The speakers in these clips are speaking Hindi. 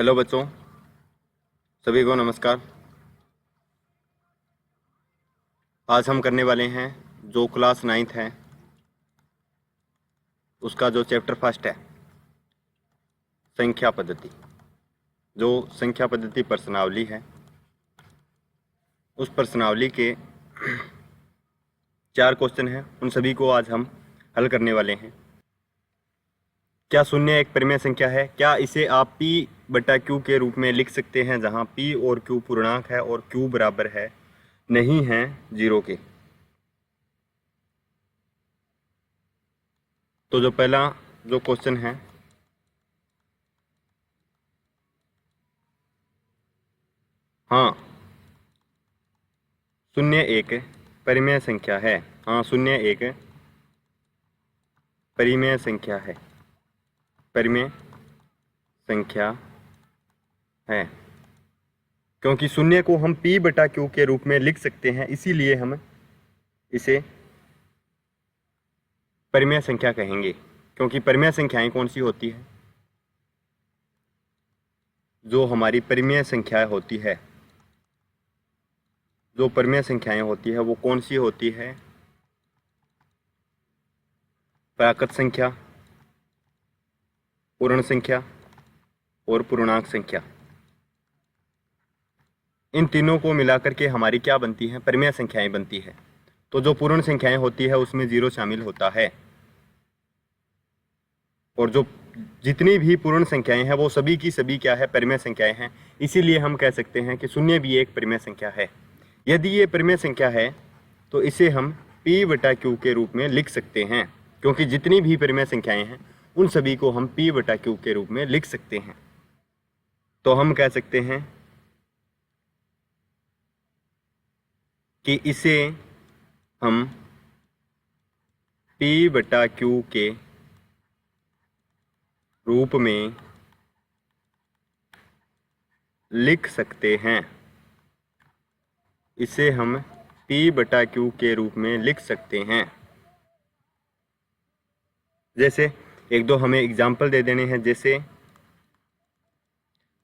हेलो बच्चों, सभी को नमस्कार। आज हम करने वाले हैं जो क्लास 9th है उसका जो चैप्टर फर्स्ट है, संख्या पद्धति। जो संख्या पद्धति प्रश्नावली है, उस प्रश्नावली के 4 क्वेश्चन हैं, उन सभी को आज हम हल करने वाले हैं। क्या शून्य एक परिमेय संख्या है? क्या इसे आप P/Q के रूप में लिख सकते हैं, जहां P और Q पूर्णांक है और Q बराबर है नहीं है 0 के? तो जो पहला जो क्वेश्चन है, हाँ शून्य एक परिमेय संख्या है। हाँ, शून्य एक परिमेय संख्या है, परिमेय संख्या है। क्योंकि शून्य को हम P/Q के रूप में लिख सकते हैं, इसीलिए हम इसे परिमेय संख्या कहेंगे। क्योंकि परिमेय संख्याएं कौन सी होती है? जो हमारी परिमेय संख्या होती है, जो परिमेय संख्याएं होती है वो कौन सी होती है? प्राकृत संख्या, पूर्ण संख्या और पूर्णांक संख्या। इन तीनों को मिलाकर के हमारी क्या बनती है? परिमेय संख्याएं बनती है। तो जो पूर्ण संख्याएं होती है उसमें 0 शामिल होता है, और जो जितनी भी पूर्ण संख्याएं हैं वो सभी की सभी क्या है? परिमेय संख्याएं हैं। इसीलिए हम कह सकते हैं कि शून्य भी एक परिमेय संख्या है। यदि ये परिमेय संख्या है तो इसे हम P/Q के रूप में लिख सकते हैं, क्योंकि जितनी भी परिमेय संख्याएं हैं उन सभी को हम P/Q के रूप में लिख सकते हैं। तो हम कह सकते हैं कि इसे हम P/Q के रूप में लिख सकते हैं। इसे हम P/Q के रूप में लिख सकते हैं। जैसे एक दो हमें एग्जाम्पल दे देने हैं। जैसे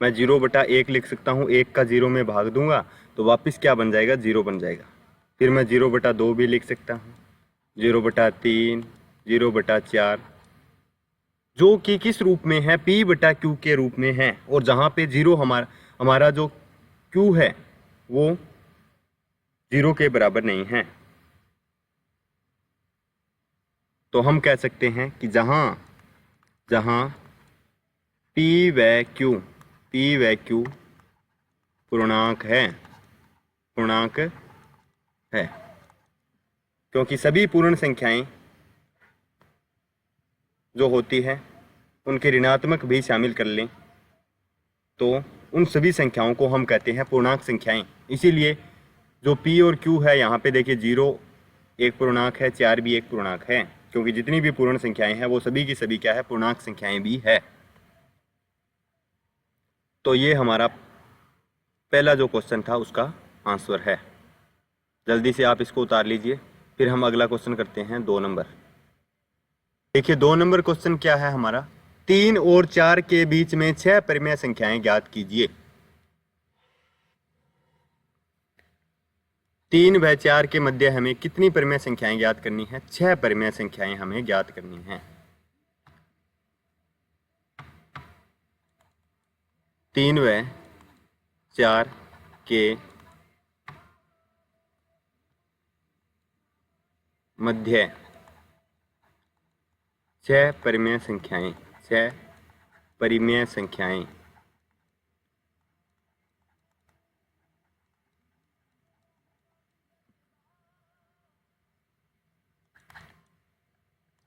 मैं 0/1 लिख सकता हूँ। 1 का 0 में भाग दूंगा तो वापस क्या बन जाएगा? 0 बन जाएगा। फिर मैं 0/2 भी लिख सकता हूँ, 0/3, 0/4, जो कि किस रूप में है? P/Q के रूप में है। और जहाँ पे 0 हमारा जो Q है वो 0 के बराबर नहीं है। तो हम कह सकते हैं कि जहाँ P व Q पूर्णांक है, क्योंकि सभी पूर्ण संख्याएं जो होती है उनके ऋणात्मक भी शामिल कर लें तो उन सभी संख्याओं को हम कहते हैं पूर्णांक संख्याएं। इसीलिए जो P और Q है, यहाँ पे देखिए 0 एक पूर्णांक है, 4 भी एक पूर्णांक है, क्योंकि जितनी भी पूर्ण संख्याएं हैं वो सभी की सभी क्या है? पूर्णांक संख्याएं भी है। तो ये हमारा पहला जो क्वेश्चन था उसका आंसर है। जल्दी से आप इसको उतार लीजिए, फिर हम अगला क्वेश्चन करते हैं 2 नंबर। देखिए 2 नंबर क्वेश्चन क्या है हमारा? 3 और 4 के बीच में 6 परिमेय संख्याएं ज्ञात कीजिए। 3 व 4 के मध्य हमें कितनी परिमेय संख्याएं ज्ञात करनी है? 6 परिमेय संख्याएं हमें ज्ञात करनी है। 3 व 4 के मध्य 6 परिमेय संख्याएं, 6 परिमेय संख्याएं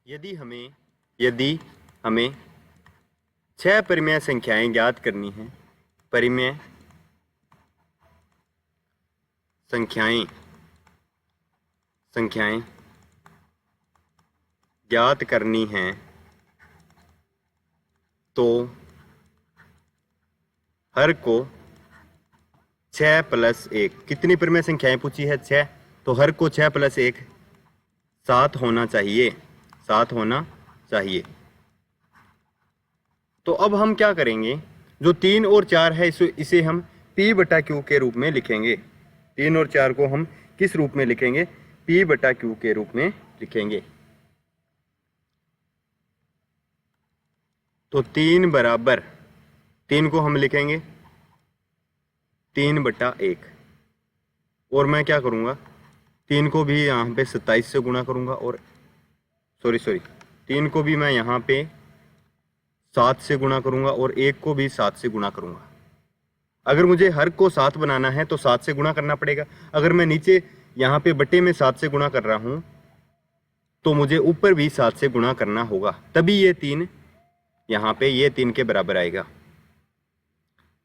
यदि हमें 6 परिमेय संख्याएं ज्ञात करनी है, परिमेय संख्याएं ज्ञात करनी है तो हर को 6 + 1, कितनी परिमेय संख्याएं पूछी है? 6। तो हर को 6 + 1 7 होना चाहिए, 7 होना चाहिए। तो अब हम क्या करेंगे? जो 3 और 4 है इसे हम P बटा Q के रूप में लिखेंगे। 3 और 4 को हम किस रूप में लिखेंगे? P बटा Q के रूप में लिखेंगे। तो 3 बराबर 3 को हम लिखेंगे 3 बटा 1, और मैं क्या करूँगा 3 को भी यहाँ पे 27 से गुणा करूँगा, और सॉरी 3 को भी मैं यहाँ पे 7 से गुणा करूँगा और 1 को भी 7 से गुणा करूँगा। अगर मुझे हर को 7 बनाना है तो 7 से गुणा करना पड़ेगा। अगर मैं नीचे यहाँ पे बटे में 7 से गुणा कर रहा हूँ तो मुझे ऊपर भी 7 से गुणा करना होगा, तभी ये 3 यहाँ पे ये 3 के बराबर आएगा।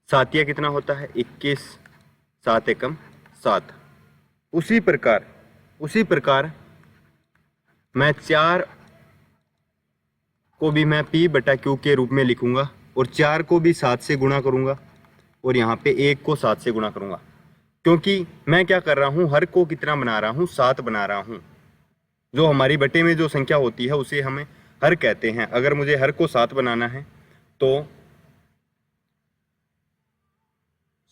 7 या कितना होता है 21, 7 एकम 7। उसी प्रकार मैं 4 को भी मैं P बटा Q के रूप में लिखूंगा, और 4 को भी 7 से गुणा करूंगा, और यहाँ पे 1 को 7 से गुणा करूंगा, क्योंकि मैं क्या कर रहा हूँ हर को कितना बना रहा हूँ 7 बना रहा हूँ। जो हमारी बटे में जो संख्या होती है उसे हमें हर कहते हैं। अगर मुझे हर को 7 बनाना है तो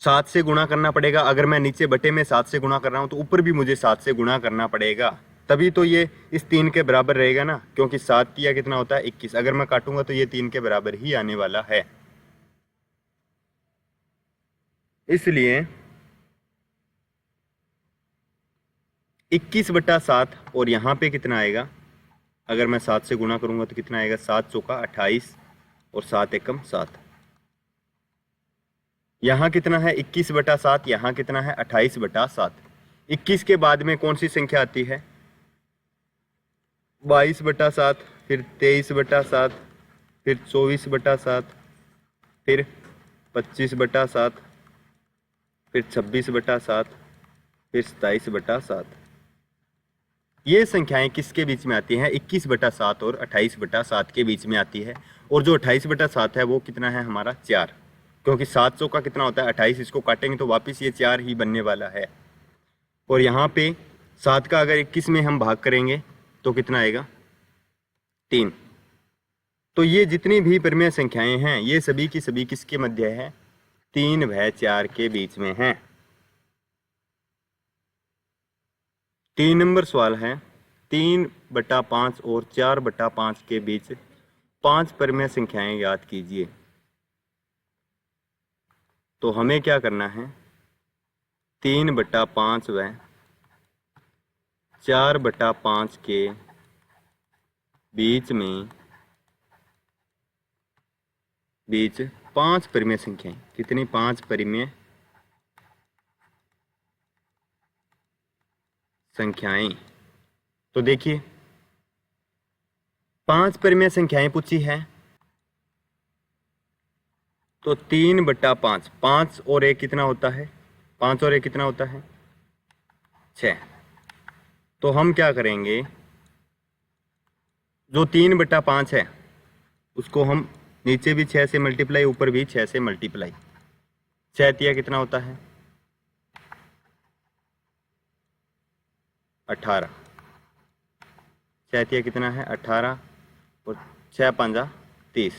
7 से गुणा करना पड़ेगा। अगर मैं नीचे बटे में 7 से गुणा कर रहा हूँ तो ऊपर भी मुझे 7 से गुणा करना पड़ेगा, तभी तो ये इस 3 के बराबर रहेगा ना, क्योंकि 7 या कितना होता है 21। अगर मैं काटूंगा तो ये 3 के बराबर ही आने वाला है। इसलिए 21 बटा 7, और यहाँ पे कितना आएगा अगर मैं 7 से गुणा करूंगा तो कितना आएगा 7 चौका 28 और 7 एकम 7। यहाँ कितना है 21 बटा 7, यहाँ कितना है 28 बटा 7। 21 के बाद में कौन सी संख्या आती है 22 बटा 7, फिर 23 बटा 7, फिर 24 बटा 7, फिर 25 बटा 7, फिर 26 बटा 7, फिर 27 बटा 7। ये संख्याएं किसके बीच में आती हैं 21 बटा 7 और 28 बटा 7 के बीच में आती है। और जो 28 बटा 7 है वो कितना है हमारा 4, क्योंकि 700 का कितना होता है 28, इसको काटेंगे तो वापस ये 4 ही बनने वाला है। और यहाँ पे 7 का अगर 21 में हम भाग करेंगे तो कितना आएगा 3। तो ये जितनी भी परिमेय संख्याएं हैं ये सभी की सभी किसके मध्य है 3 व 4 के बीच में हैं। 3 नंबर सवाल है 3 बटा 5 और 4 बटा 5 के बीच 5 परिमेय संख्याएं याद कीजिए। तो हमें क्या करना है 3 बटा 5 व 4 बटा 5 के बीच 5 परिमेय संख्याएं। कितनी 5 परिमेय संख्याएं। तो देखिए 5 परिमेय संख्याएं पूछी है तो 3 बटा 5, 5 और 1 कितना होता है 5 और 1 कितना होता है 6। तो हम क्या करेंगे जो 3 बटा 5 है उसको हम नीचे भी 6 से मल्टीप्लाई ऊपर भी 6 से मल्टीप्लाई। 6 तिया कितना होता है 18। 6 तिया कितना है 18 और 6 5 30।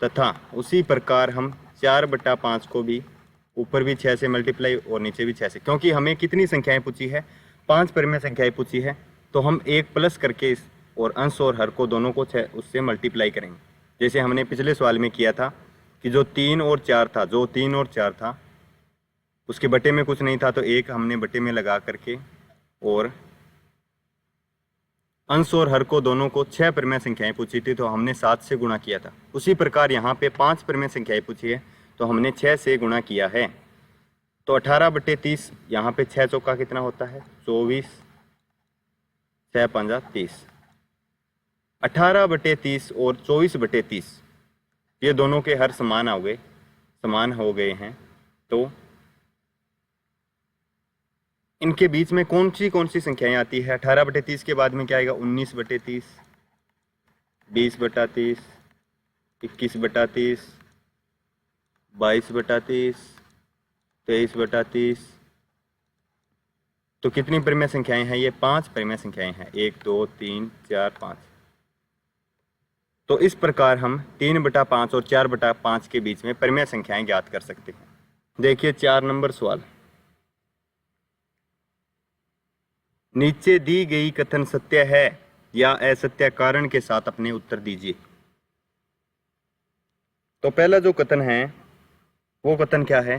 तथा उसी प्रकार हम 4 बटा 5 को भी ऊपर भी 6 से मल्टीप्लाई और नीचे भी 6 से, क्योंकि हमें कितनी संख्याएं पूछी है 5 परिमेय संख्याएं पूछी है, तो हम एक प्लस करके इस और अंश और हर को दोनों को 6 उससे मल्टीप्लाई करेंगे। जैसे हमने पिछले सवाल में किया था कि जो 3 और 4 था, जो 3 और 4 था उसके बटे में कुछ नहीं था तो एक हमने बटे में लगा करके और अंश और हर को दोनों को 6 परिमेय संख्याएं पूछी थी तो हमने 7 से गुणा किया था। उसी प्रकार यहाँ पे 5 परिमेय संख्याएं पूछी है तो हमने 6 से गुणा किया है। तो 18 बटे 30, यहाँ पे 6 चौका कितना होता है 24, 6 5 30। 18 बटे 30 और 24 बटे 30 ये दोनों के हर समान हो गए हैं। तो इनके बीच में कौन सी संख्याएं आती है 18 बटे 30 के बाद में क्या आएगा 19 बटे 30, 20 बटा 30, 21 बटा 30, 22 बटा 30, 23 बटा 30। तो कितनी परिमेय संख्याएं हैं ये 5 परिमेय संख्याएं हैं 1 2 3 4 5। तो इस प्रकार हम 3/5 और 4/5 के बीच में परिमेय संख्याएं ज्ञात कर सकते हैं। देखिए 4 नंबर सवाल, नीचे दी गई कथन सत्य है या असत्य, कारण के साथ अपने उत्तर दीजिए। तो पहला जो कथन है वो कथन क्या है,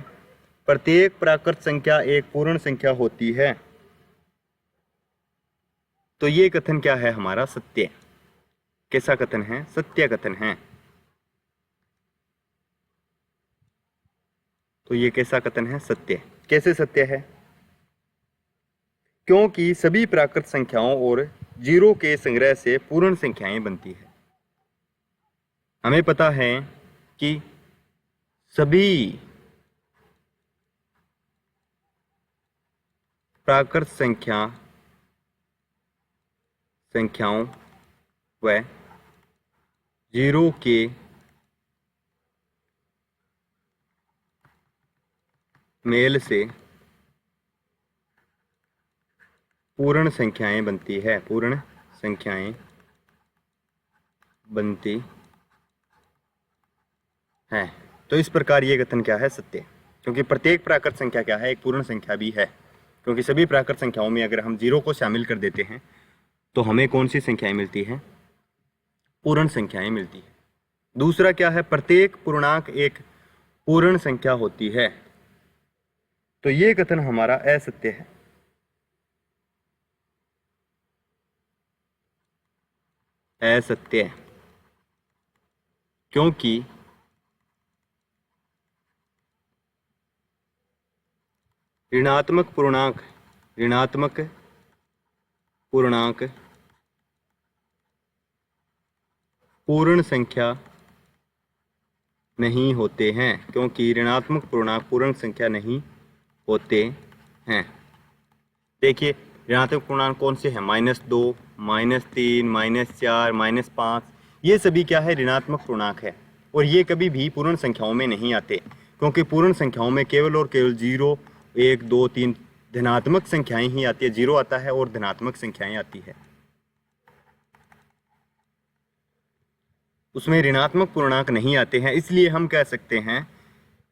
प्रत्येक प्राकृत संख्या एक पूर्ण संख्या होती है। तो ये कथन क्या है हमारा, सत्य। कैसा कथन है, सत्य कथन है। तो ये कैसा कथन है, सत्य। कैसे सत्य है, क्योंकि सभी प्राकृत संख्याओं और जीरो के संग्रह से पूर्ण संख्याएं बनती है। हमें पता है कि सभी प्राकृत संख्याओं व जीरो के मेल से पूर्ण संख्याएं बनती है, पूर्ण संख्याएं बनती है। तो इस प्रकार ये कथन क्या है, सत्य। क्योंकि प्रत्येक प्राकृत संख्या क्या है, एक पूर्ण संख्या भी है। क्योंकि सभी प्राकृत संख्याओं में अगर हम जीरो को शामिल कर देते हैं तो हमें कौन सी संख्याएं मिलती हैं, पूर्ण संख्याएं मिलती है। दूसरा क्या है, प्रत्येक पूर्णांक एक पूर्ण संख्या होती है। तो ये कथन हमारा असत्य है। असत्य, क्योंकि ऋणात्मक पूर्णांक पूर्ण संख्या नहीं होते हैं, क्योंकि ऋणात्मक पूर्णांक पूर्ण संख्या नहीं होते हैं। देखिए ऋणात्मक पूर्णांक कौन से हैं, -2, -3, -4, -5, ये सभी क्या है, ऋणात्मक पूर्णांक है। और ये कभी भी पूर्ण संख्याओं में नहीं आते, क्योंकि पूर्ण संख्याओं में केवल और केवल 0, 1, 2, 3 धनात्मक संख्याएं ही आती है। 0 आता है और धनात्मक संख्याएं आती है, उसमें ऋणात्मक पूर्णांक नहीं आते हैं। इसलिए हम कह सकते हैं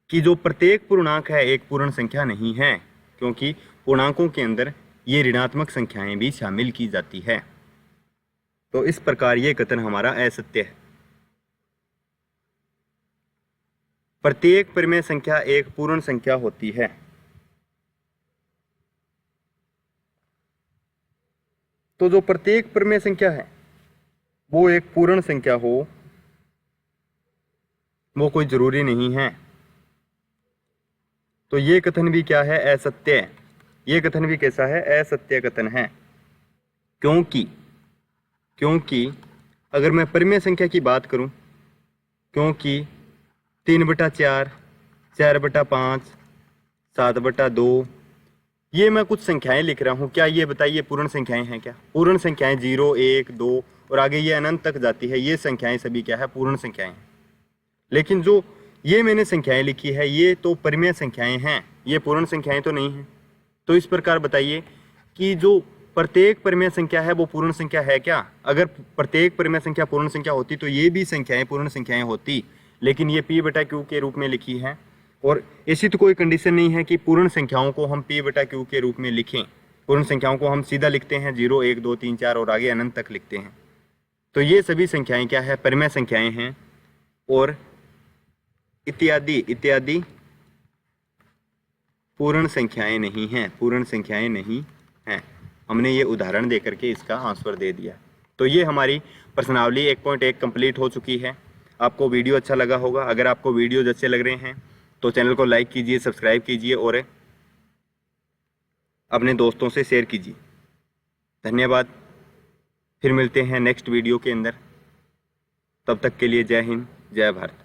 कि जो प्रत्येक पूर्णांक है एक पूर्ण संख्या नहीं है, क्योंकि पूर्णांकों के अंदर ये ऋणात्मक संख्याएं भी शामिल की जाती है। तो इस प्रकार ये कथन हमारा असत्य है। प्रत्येक परिमेय संख्या एक पूर्ण संख्या होती है। तो जो प्रत्येक परिमेय संख्या है वो एक पूर्ण संख्या हो, वो कोई जरूरी नहीं है। तो ये कथन भी क्या है, असत्य। ये कथन भी कैसा है, असत्य कथन है। क्योंकि अगर मैं परिमेय संख्या की बात करूं, क्योंकि 3/4, 4/5, 7/2, ये मैं कुछ संख्याएं लिख रहा हूं, क्या ये बताइए पूर्ण संख्याएं हैं क्या? पूर्ण संख्याएं 0, 1, 2 और आगे ये अनंत तक जाती है, ये संख्याएं सभी क्या है, पूर्ण संख्याएं हैं। लेकिन जो ये मैंने संख्याएं लिखी है ये तो परिमेय संख्याएं हैं, ये पूर्ण संख्याएं तो नहीं हैं। तो इस प्रकार बताइए कि जो प्रत्येक परिमेय संख्या है वो पूर्ण संख्या है क्या? अगर प्रत्येक परिमेय संख्या पूर्ण संख्या होती तो ये भी संख्याएं पूर्ण संख्याएं होती, लेकिन ये P/Q के रूप में लिखी है। और ऐसी तो कोई कंडीशन नहीं है कि पूर्ण संख्याओं को हम P/Q के रूप में लिखें। पूर्ण संख्याओं को हम सीधा लिखते हैं, 0, 1, 2, 3, 4 और आगे अनंत तक लिखते हैं। तो ये सभी संख्याएं क्या है, परिमेय संख्याएं हैं। और इत्यादि पूर्ण संख्याएं नहीं हैं, पूर्ण संख्याएं नहीं हैं। हमने ये उदाहरण दे करके इसका आंसर दे दिया। तो ये हमारी प्रश्नावली 1.1 कंप्लीट हो चुकी है। आपको वीडियो अच्छा लगा होगा। अगर आपको वीडियोज अच्छे लग रहे हैं तो चैनल को लाइक कीजिए, सब्सक्राइब कीजिए और अपने दोस्तों से शेयर कीजिए। धन्यवाद। फिर मिलते हैं नेक्स्ट वीडियो के अंदर। तब तक के लिए जय हिंद, जय भारत।